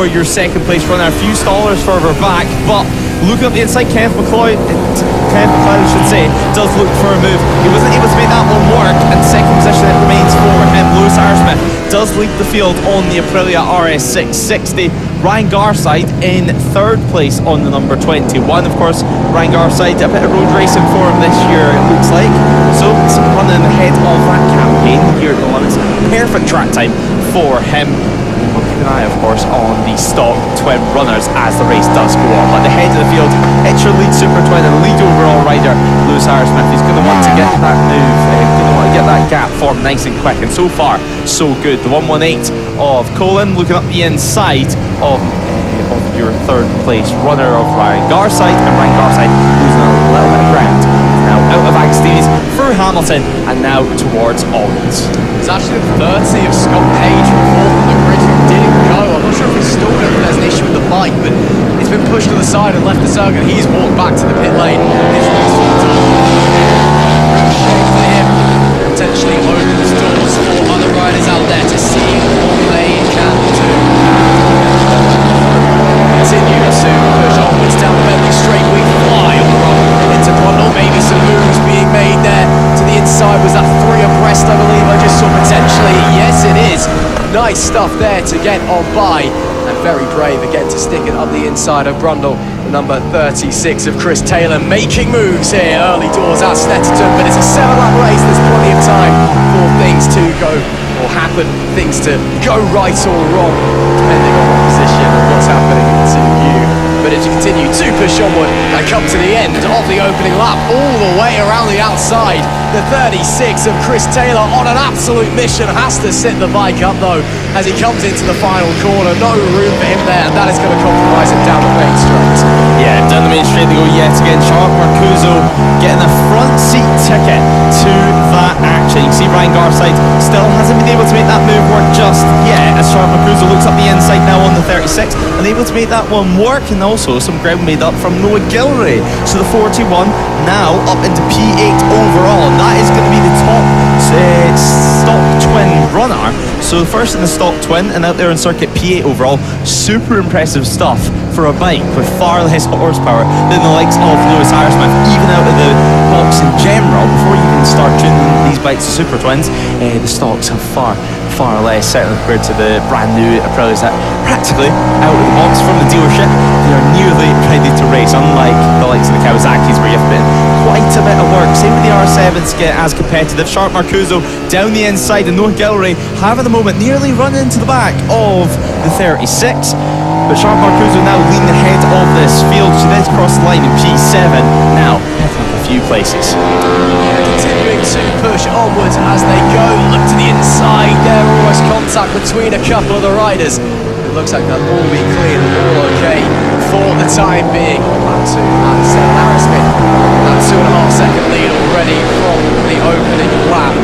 for your second place runner. A few stallers further back, but looking up the inside, Kenneth McLeod should say, does look for a move. He wasn't able to make that one work, and second position it remains for him. Lewis Arsmith does lead the field on the Aprilia RS660. Ryan Garside in third place on the number 21. Of course, Ryan Garside, a bit of road racing for him this year, it looks like. So, running ahead of that campaign here at the limits. Perfect track time for him. We'll keep an eye, of course, on the stock twin runners as the race does go on. But the head of the field, it's your lead super twin and lead overall rider, Lewis Arsmith. He's going to want to get that move, going to want to get that gap formed nice and quick. And so far, so good. The 118 of Colin looking up the inside of your third place runner of Ryan Garside, and Ryan Garside losing a little bit of ground. Now out of Agostini's through Hamilton and now towards Almonds. It's actually the 30 of Scott Page from fourth on the grid who didn't go. I'm not sure if he's stalled or if there's an issue with the bike, but he's been pushed to the side and left the circuit. He's walked back to the pit lane. Real shame for him. Potentially opens doors for other riders out there to see what they can do. Continue to push onwards down the Bentley straight. We fly on the road into Brundle. Maybe some moves being made there to the inside. Was that 3 abreast, I believe? I just saw potentially. Yes, it is. Nice stuff there to get on by. And very brave again to stick it up the inside of Brundle. The number 36 of Chris Taylor making moves here early doors at Snetterton. But it's a 7-lap race. There's plenty of time for things to go or happen. Things to go right or wrong, depending on what position and what's happening to you. But as you continue to push onward and come to the end of the opening lap, all the way around the outside, the 36 of Chris Taylor on an absolute mission, has to sit the bike up though as he comes into the final corner. No room for him there, and that is going to compromise him down the main straight. Yeah, down the main straight they go yet again. Charles Marcuso getting a front seat ticket to that action. You can see Ryan Garside still hasn't been able to make that move work just yet, as Charles Marcuso looks up the inside now on the 36, unable to make that one work, and also some ground made up from Noah Gilray. So the 41 now up into P8 overall, and that is going to be the top stock twin runner. So first in the stock twin and out there in circuit P8 overall. Super impressive stuff for a bike with far less horsepower than the likes of Lewis Arsmith, even out of the box in general. Before you even start tuning these bikes to super twins, the stocks have far less, certainly compared to the brand new Aprilias that practically out of the box from the dealership, they are nearly ready to race, unlike the likes of the Kawasaki's where you've been quite a bit of work. Same with the R7s to get as competitive. Sharp Marcuso down the inside, and Noah Gilray have at the moment nearly run into the back of the 36. But Sharp Marcuso now leading the head of this field. She did cross the line in P7, now picking up a few places. Continuing to push onwards as they go. Look to the inside there, almost contact between a couple of the riders. It looks like they'll all be clean and all okay for the time being. Lap 2 and Sarah Harrismith. That 2.5 second lead already from the opening lap.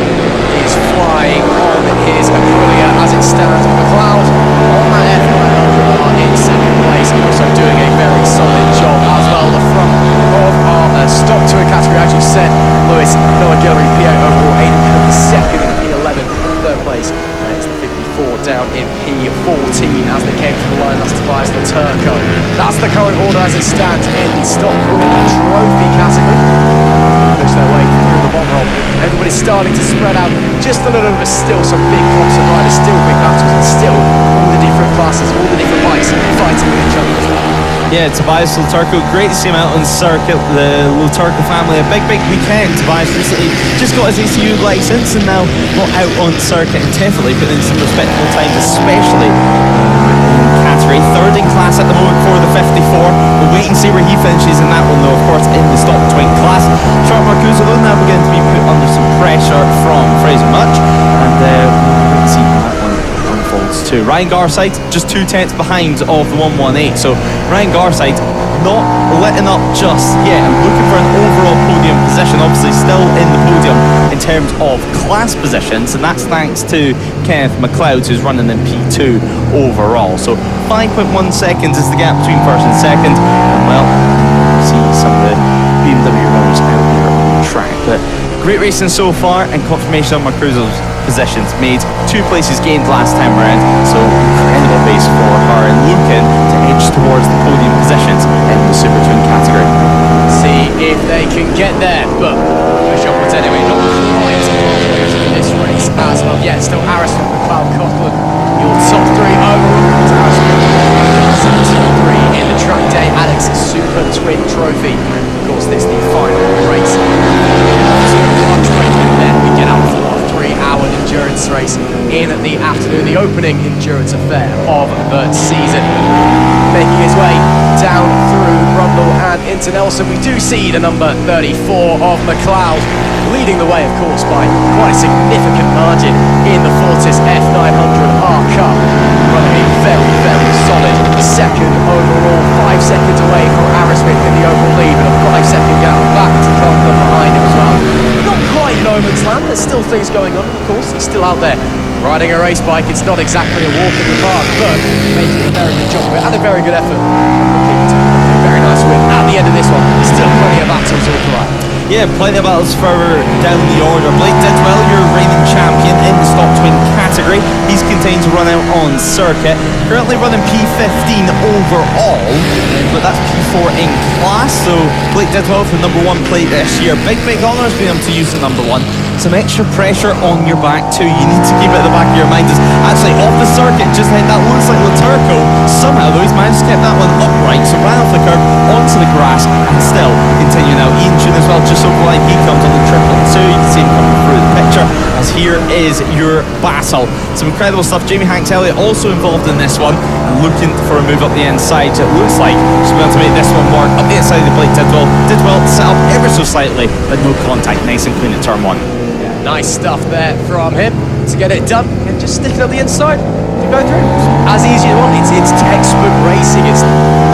He's flying on his Aprilia as it stands. McLeod on that F900r in second place, and also doing a very solid job as well. The front of our stock to a category, as you said, Lewis, Noah Gilray, P8 overall, Aidan Cook second in P11, third place. It's the 54 down in P14 as they came to the line. That's Tobias Laturco. That's the current order as it stands in the stock trophy category. Push their way through the bomb roll. Everybody's starting to spread out just a little bit, but still some big clumps of riders, still big battles, and still all the different classes, all the different bikes fighting with each other as well. Yeah, Tobias Laturco, great to see him out on circuit. The Laturco family, a big weekend. Tobias recently just got his ECU license and now got out on circuit and definitely put in some respectable times, especially category. Third in class at the moment for the 54. We'll wait and see where he finishes in that one though, of course, in the stock twin class. Sharp Marcuso though now beginning to be put under some pressure from Fraser Mutch, and we'll see how that one unfolds too. Ryan Garside just 2 tenths behind of the 118, so Ryan Garside not letting up just yet and looking for an overall podium position. Obviously still in the podium in terms of class positions, and that's thanks to Kenneth McLeod, who's running in P2 overall. So 5.1 seconds is the gap between first and second, and well, see some of the BMW runners out there on the track. But great racing so far, and confirmation of Marcuso's positions made. 2 places gained last time around, so incredible space for her and looking to edge towards the podium positions in the Super Twin category. See if they can get there, but push onwards anyway, not quite halfway through this race as of yet. Still Harrison, McLeod, Coughlin, your top three overall. Harrison, 2-3 in the track day Alex Super Twin Trophy. Of course, this is the final race. Then we get out for a 3-hour endurance race in the afternoon, the opening endurance affair of the season. Making his way down through Brundle and into Nelson, we do see the number 34 of McLeod leading the way, of course, by quite a significant margin in the Fortis F900r car, running a very, very solid second overall, 5 seconds away from Aerosmith in the overall lead, but a 5-second gap back to Coughlin behind him as well. Not quite no man's land, there's still things going on, of course, he's still out there riding a race bike. It's not exactly a walk in the park, but making a very good job of it and a very good effort. Looking to a very nice win at the end of this one. Still plenty of battles all to ride. Yeah, plenty of battles further down the order. Blake Didwell, your reigning champion in the stock twin category. He's contained to run out on circuit. Currently running P15 overall, but that's P4 in class. So Blake Didwell for number 1 plate this year. Big honours being able to use the number 1. Some extra pressure on your back too. You need to keep it at the back of your mind. Is actually off the circuit, just like that looks like Laturco. Somehow though he's managed to get that one upright, so ran off the curb onto the grass and still continue now. Ian Tune as well, just over the line. He comes on the 222. You can see him coming through the picture as here is your battle. Some incredible stuff. Jamie Hanks Elliott also involved in this one and looking for a move up the inside. So it looks like she's going to make this one work up the inside of the Blake Didwell. Didwell set up ever so slightly, but no contact. Nice and clean at turn 1. Nice stuff there from him to get it done and just stick it on the inside to go through. As easy as you want. It's textbook racing. It's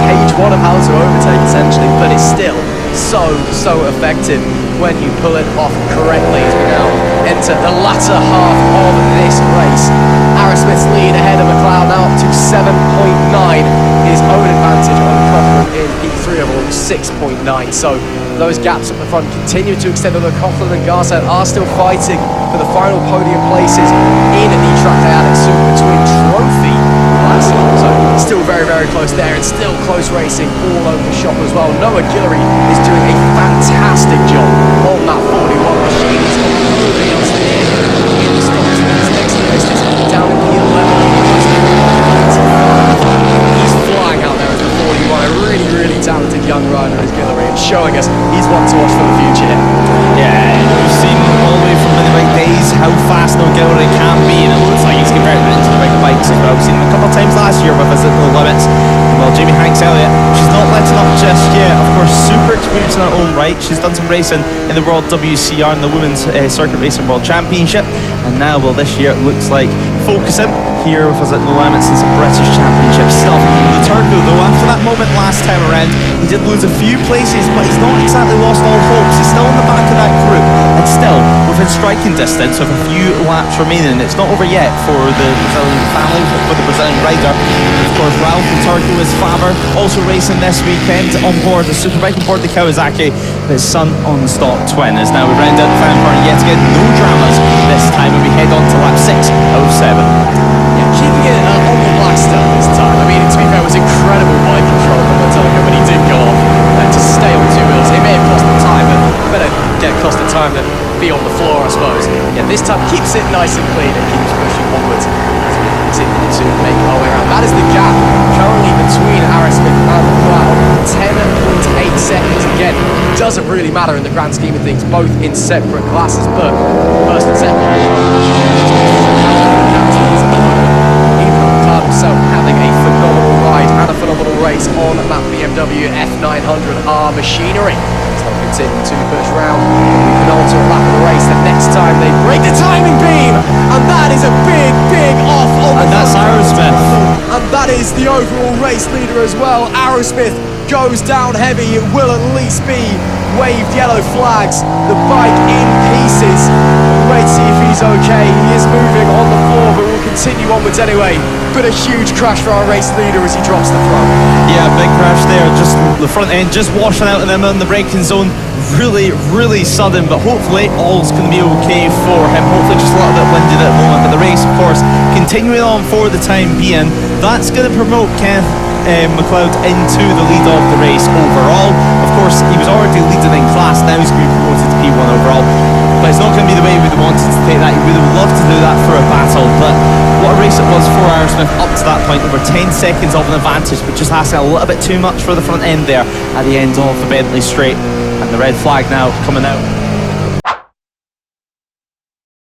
page 1 of how to overtake essentially, but it's still so effective when you pull it off correctly as we now enter the latter half of this race. Aerosmith's lead ahead of McLeod now up to 7.9. His own advantage on Coughlin in P3 overall 6.9. So those gaps up the front continue to extend, although Coughlin and Garside are still fighting for the final podium places in the Track Day Alex Super Twin Trophy last year. So still very close there, and still close racing all over the shop as well. Noah Guillory is doing a fantastic job on that 41 machine. He's got nobody else there in the stock twins. Next race is down in P11. He's flying out there as the 41. A really talented young rider is Guillory, and showing us he's one to watch for the future here. Yeah, we've seen all the way from mini bike days how fast Noah Guillory can be, and it looks like he's converted into the big bikes as well. We've seen him a couple of times last year with us at the limits. Well, Jamie Hanks Elliott, she's not letting up just yet. Of course, super experienced in her own right. She's done some racing in the World WCR and the Women's Circuit Racing World Championship, and now, well, this year it looks like focusing here with us at the limits and some British Championship stuff. Laturco, though, after that moment last time around, he did lose a few places, but he's not exactly lost all hopes. He's still in the back of that group, and still within striking distance with a few laps remaining. It's not over yet for the Brazilian family, for the Brazilian rider. Of course, Ralph Laturco, his father, also racing this weekend on board the superbike on board the Kawasaki. His son on the stock twin. As now we round out the final part yet again, no dramas this time, and we head on to lap 6 of 7. Keeping it on the black stuff this time. I mean, to be fair, it was incredible bike control from Laturco when he did go off to stay on 2 wheels. It may have cost him time, but better get cost of time than be on the floor, I suppose. Yeah, this time keeps it nice and clean and keeps pushing onwards as we continue to make our way around. That is the gap currently between Aerosmith and McLeod. 10.8 seconds again. Doesn't really matter in the grand scheme of things, both in separate classes, but first and second. Himself having a phenomenal ride and a phenomenal race on that BMW F900r machinery. So they'll continue to push round the penultimate lap of the race. The next time they break the timing beam, and that is a big off on the. And that's Aerosmith. And that is the overall race leader as well. Aerosmith goes down heavy. It will at least be waved yellow flags. The bike in pieces. We'll wait to see if he's okay. He is moving on the floor, but we'll continue onwards anyway. but a huge crash for our race leader as he drops the front. Yeah, big crash there, just the front end just washing out and then in the braking zone. Really sudden, but hopefully all's going to be okay for him. Hopefully just a little bit winded at the moment, but the race, of course, continuing on for the time being. That's going to promote Kenneth McLeod into the lead of the race overall. Of course, he was already leading in class, now he's going to be promoted to P1 overall. But it's not going to be the way we would have wanted to take that. He would have loved to do that for a battle, but what a race it was for Ironsmith up to that point. Over 10 seconds of an advantage, but just asking a little bit too much for the front end there at the end of the Bentley straight. And the red flag now coming out.